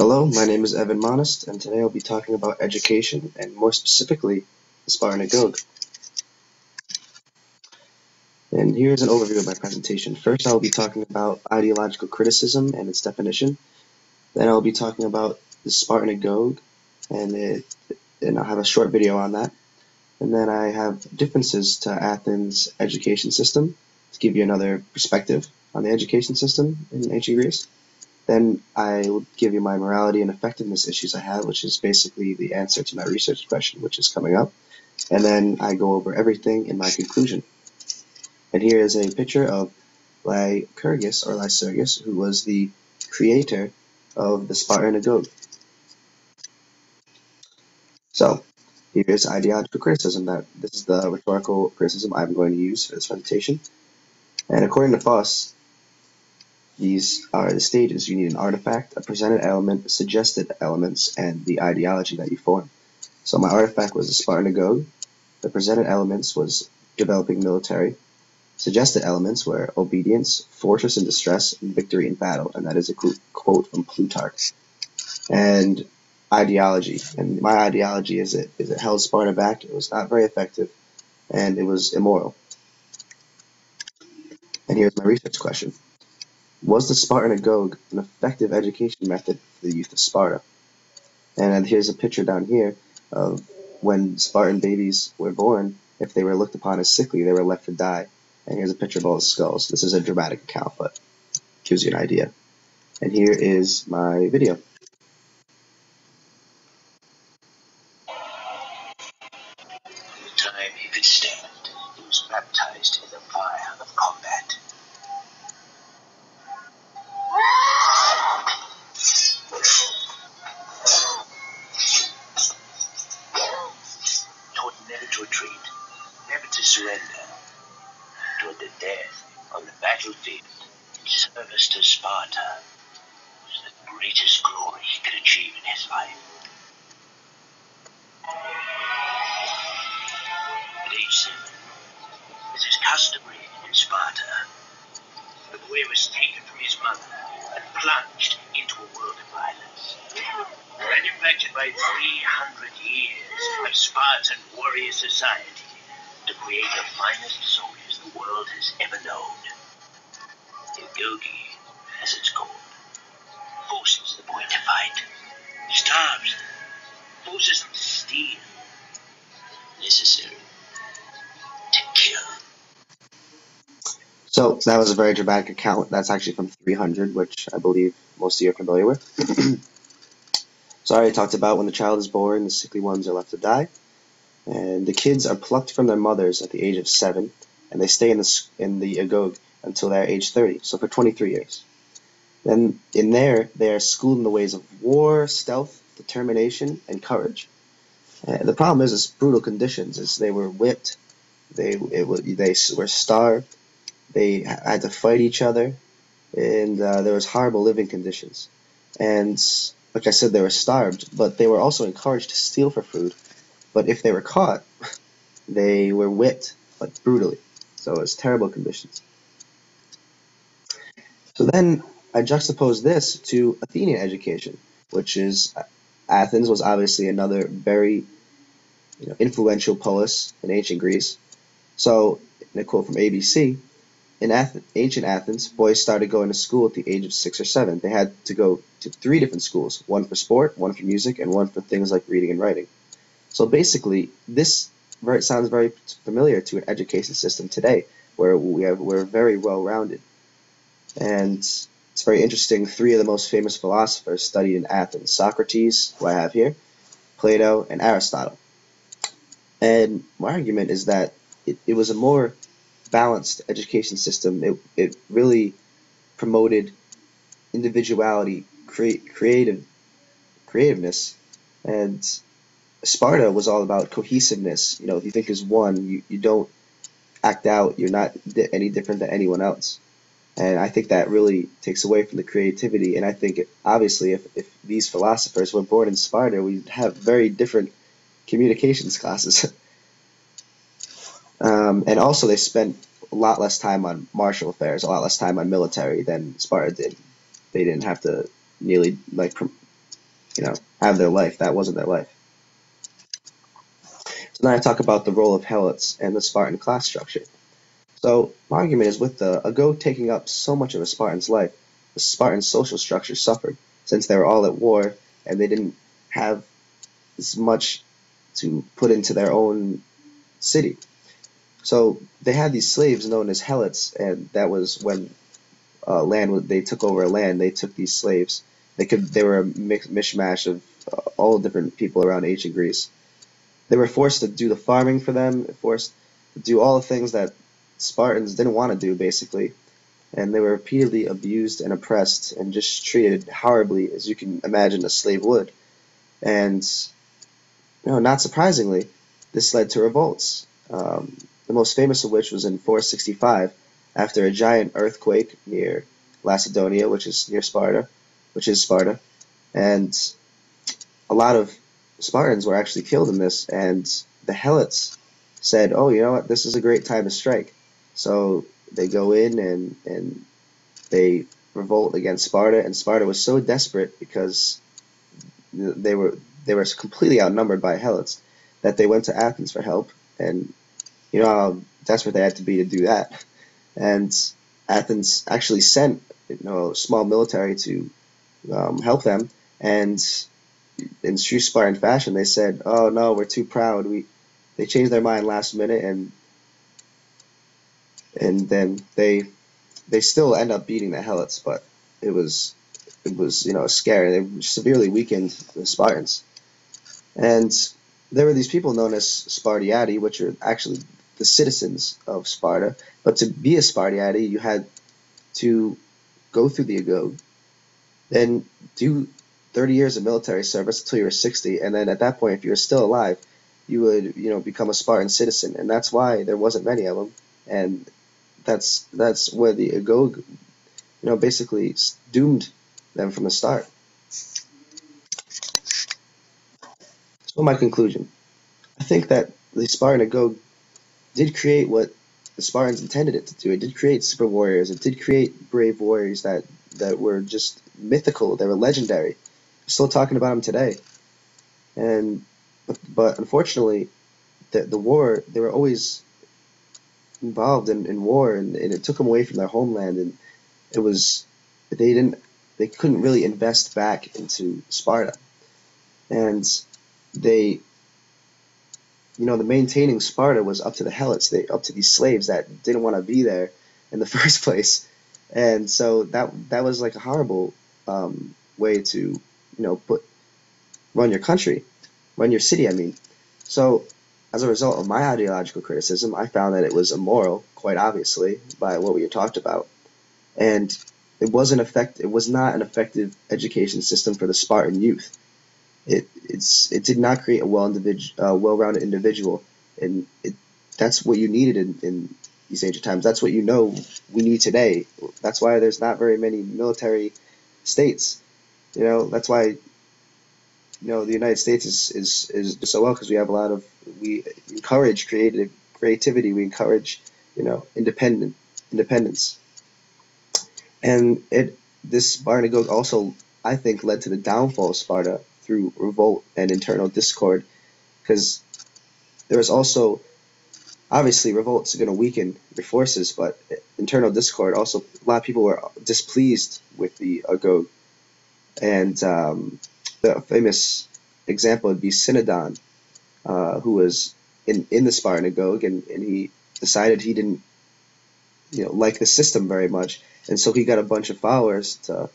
Hello, my name is Evan Monast, and today I'll be talking about education, and more specifically, the Spartan Agoge. And here's an overview of my presentation. First, I'll be talking about ideological criticism and its definition. Then I'll be talking about the Spartan Agoge, and I'll have a short video on that. And then I have differences to Athens' education system to give you another perspective on the education system in ancient Greece. Then I will give you my morality and effectiveness issues I have, which is basically the answer to my research question, which is coming up. And then I go over everything in my conclusion. And here is a picture of Lycurgus, who was the creator of the Spartan Agoge. So, here's ideological criticism. This is the rhetorical criticism I'm going to use for this presentation. And according to Foss, these are the stages. You need an artifact, a presented element, suggested elements, and the ideology that you form. So my artifact was the Spartan Agoge. The presented elements was developing military. Suggested elements were obedience, fortress in distress, and victory in battle. And that is a quote from Plutarch. And ideology. And my ideology is it held Sparta back. It was not very effective, and it was immoral. And here's my research question. Was the Spartan Agoge an effective education method for the youth of Sparta? And here's a picture down here of when Spartan babies were born. If they were looked upon as sickly, they were left to die. And here's a picture of all the skulls. This is a dramatic account, but gives you an idea. And here is my video. The time he could stand, he was baptized in the fire of combat. Taught never to retreat, never to surrender, toward the death on the battlefield in service to Sparta was the greatest glory he could achieve in his life. At age 7, as is customary in Sparta, the boy was taken from his mother and plunged into a world of violence. Manufactured by 300 years of Spartan warrior society to create the finest soldiers the world has ever known. The Agoge, as it's called, forces the boy to fight, starves them, forces them to steal, necessary to kill. So that was a very dramatic account. That's actually from 300, which I believe most of you are familiar with. So I already talked about when the child is born, the sickly ones are left to die. And the kids are plucked from their mothers at the age of 7, and they stay in the Agoge until they're age 30, so for 23 years. Then in there, they are schooled in the ways of war, stealth, determination, and courage. The problem is brutal conditions. They were whipped, they were starved, they had to fight each other, and there was horrible living conditions. And like I said, they were starved, but they were also encouraged to steal for food. But if they were caught, they were whipped, but brutally. So it was terrible conditions. So then I juxtapose this to Athenian education, which is Athens was obviously another very influential polis in ancient Greece. So, in a quote from ABC, in ancient Athens, boys started going to school at the age of 6 or 7. They had to go to 3 different schools, one for sport, one for music, and one for things like reading and writing. So basically, this sounds very familiar to an education system today, where we're very well-rounded. And it's very interesting. 3 of the most famous philosophers studied in Athens: Socrates, who I have here, Plato, and Aristotle. And my argument is that it was a more balanced education system. It really promoted individuality, creativeness, and Sparta was all about cohesiveness. If you think as one, you don't act out. You're not any different than anyone else. And I think that really takes away from the creativity. And I think, obviously, if these philosophers were born in Sparta, we'd have very different communications classes. And also, they spent a lot less time on martial affairs, a lot less time on military than Sparta did. They didn't have to nearly have their life. That wasn't their life. So now I talk about the role of helots and the Spartan class structure. So my argument is with the Agoge taking up so much of a Spartan's life, the Spartan social structure suffered since they were all at war and they didn't have as much to put into their own city. So they had these slaves known as helots, and that was when they took over a land. They took these slaves. They were a mishmash of all different people around ancient Greece. They were forced to do the farming for them, forced to do all the things that Spartans didn't want to do, basically. And they were repeatedly abused and oppressed and just treated horribly, as you can imagine a slave would. And not surprisingly, this led to revolts. The most famous of which was in 465, after a giant earthquake near Lacedonia, which is Sparta, and a lot of Spartans were actually killed in this, and the Helots said, "Oh, you know what? This is a great time to strike." So they go in and they revolt against Sparta, and Sparta was so desperate because they were completely outnumbered by Helots that they went to Athens for help, and you know how desperate they had to be to do that. And Athens actually sent a small military to help them, and in true Spartan fashion, they said, "Oh no, we're too proud." They changed their mind last minute, and then they still end up beating the Helots, but it was scary. They severely weakened the Spartans, and there were these people known as Spartiati, which are actually the citizens of Sparta. But to be a Spartiati, you had to go through the Agoge, then do 30 years of military service until you were 60, and then at that point, if you were still alive, you would become a Spartan citizen, and that's why there wasn't many of them, and that's where the Agoge basically doomed them from the start. So my conclusion, I think that the Spartan Agoge did create what the Spartans intended it to do. It did create super warriors. It did create brave warriors that were just mythical. They were legendary. We're still talking about them today. And but unfortunately, the war, they were always involved in war, and it took them away from their homeland, and it was they couldn't really invest back into Sparta, and they the maintaining Sparta was up to the Helots, up to these slaves that didn't want to be there in the first place, and so that was like a horrible way to run your country, run your city. I mean, so as a result of my ideological criticism, I found that it was immoral, quite obviously, by what we had talked about, and it was not an effective education system for the Spartan youth. It did not create a well-rounded individual, and that's what you needed in these ancient times. That's what we need today. That's why there's not very many military states. That's why the United States is so well, because we encourage creativity. We encourage independence, and this Spartan Agoge also, I think, led to the downfall of Sparta through revolt and internal discord, because there was also obviously revolts are going to weaken your forces, but internal discord also, a lot of people were displeased with the Agoge, and the famous example would be Synodon, who was in the Spartan Agoge, and he decided he didn't like the system very much, and so he got a bunch of followers to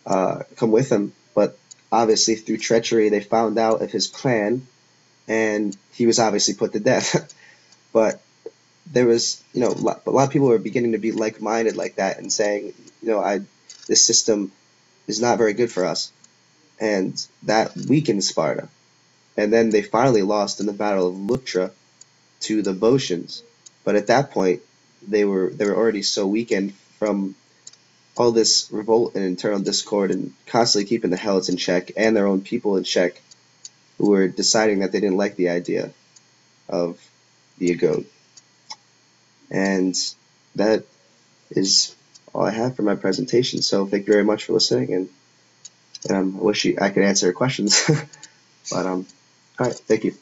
come with him, but obviously through treachery they found out of his plan, and he was obviously put to death. But there was, a lot of people were beginning to be like-minded like that and saying, this system is not very good for us, and that weakened Sparta. And then they finally lost in the Battle of Leuctra to the Boeotians. But at that point, they were already so weakened from all this revolt and internal discord and constantly keeping the Helots in check and their own people in check, who were deciding that they didn't like the idea of the Agoge. And that is all I have for my presentation. So thank you very much for listening, and I wish I could answer your questions. But all right, thank you.